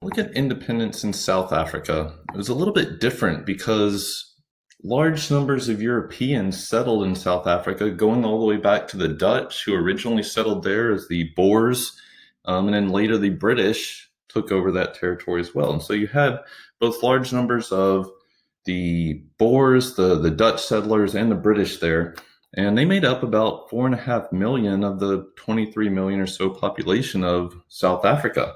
Look at independence in South Africa. It was a little bit different because large numbers of Europeans settled in South Africa, going all the way back to the Dutch, who originally settled there as the Boers, and then later the British took over that territory as well. And so you had both large numbers of the Boers, the Dutch settlers, and the British there. And they made up about 4.5 million of the 23 million or so population of South Africa.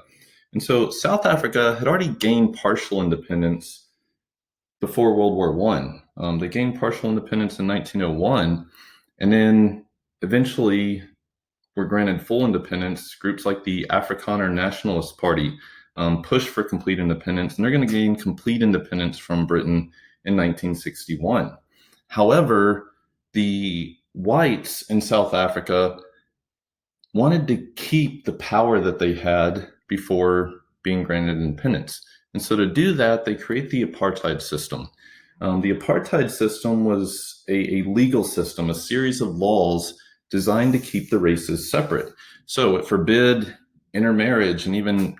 And so South Africa had already gained partial independence before World War One. They gained partial independence in 1901, and then eventually were granted full independence. Groups like the Afrikaner Nationalist Party pushed for complete independence, and they're going to gain complete independence from Britain in 1961. However, the whites in South Africa wanted to keep the power that they had before being granted independence. And so to do that, they create the apartheid system. The apartheid system was a legal system, a series of laws designed to keep the races separate. So it forbid intermarriage and even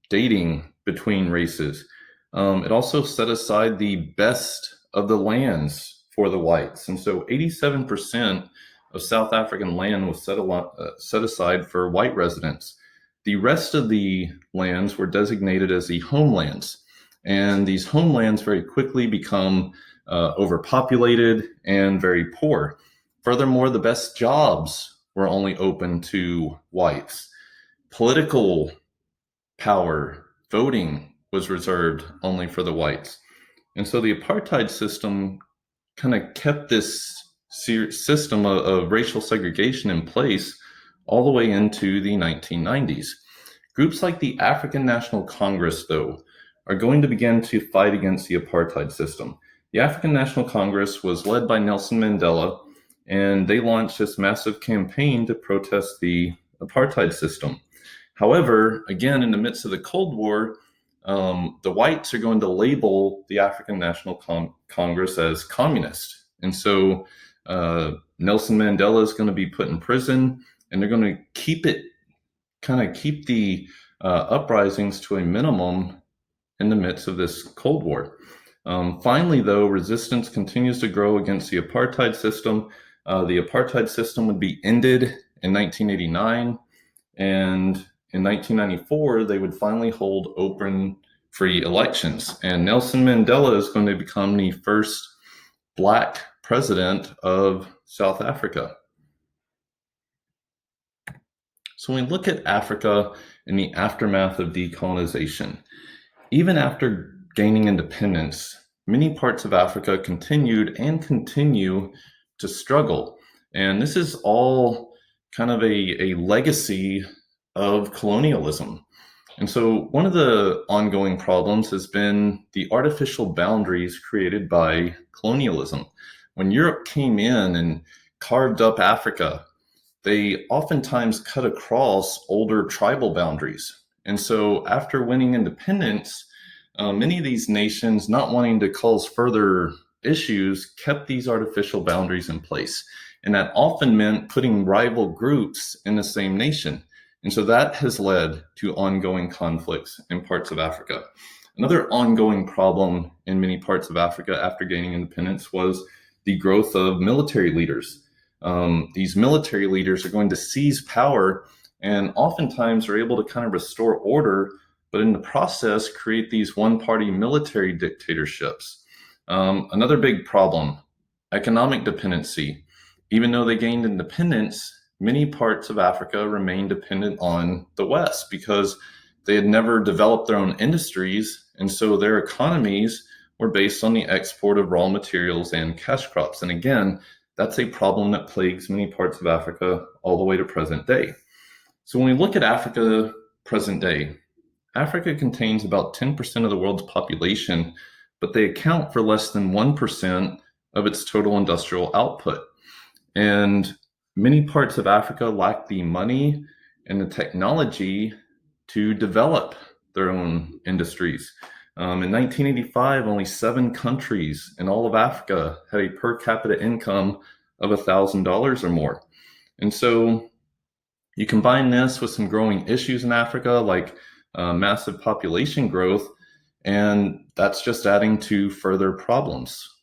dating between races. It also set aside the best of the lands for the whites. And so 87% of South African land was set aside for white residents. The rest of the lands were designated as the homelands. And these homelands very quickly become overpopulated and very poor. Furthermore, the best jobs were only open to whites. Political power, voting was reserved only for the whites. And so the apartheid system kind of kept this system of racial segregation in place all the way into the 1990s. Groups like the African National Congress, though, are going to begin to fight against the apartheid system. The African National Congress was led by Nelson Mandela, and they launched this massive campaign to protest the apartheid system. However, again, in the midst of the Cold War, the whites are going to label the African National Congress as communist. And so Nelson Mandela is going to be put in prison, and they're going to keep the uprisings to a minimum in the midst of this Cold War. Finally, though, resistance continues to grow against the apartheid system. The apartheid system would be ended in 1989, and in 1994, they would finally hold open, free elections. And Nelson Mandela is going to become the first Black president of South Africa. So when we look at Africa in the aftermath of decolonization, even after gaining independence, many parts of Africa continued and continue to struggle. And this is all kind of a legacy of colonialism. And so one of the ongoing problems has been the artificial boundaries created by colonialism. When Europe came in and carved up Africa, they oftentimes cut across older tribal boundaries. And so after winning independence, many of these nations, not wanting to cause further issues, kept these artificial boundaries in place. And that often meant putting rival groups in the same nation. And so that has led to ongoing conflicts in parts of Africa. Another ongoing problem in many parts of Africa after gaining independence was the growth of military leaders. These military leaders are going to seize power and oftentimes are able to kind of restore order, but in the process create these one-party military dictatorships. Another big problem, economic dependency. Even though they gained independence, many parts of Africa remained dependent on the West because they had never developed their own industries, and so their economies were based on the export of raw materials and cash crops. And again, that's a problem that plagues many parts of Africa all the way to present day. So when we look at Africa present day, Africa contains about 10% of the world's population, but they account for less than 1% of its total industrial output. And many parts of Africa lack the money and the technology to develop their own industries. In 1985, only 7 countries in all of Africa had a per capita income of $1,000 or more. And so you combine this with some growing issues in Africa, like massive population growth, and that's just adding to further problems.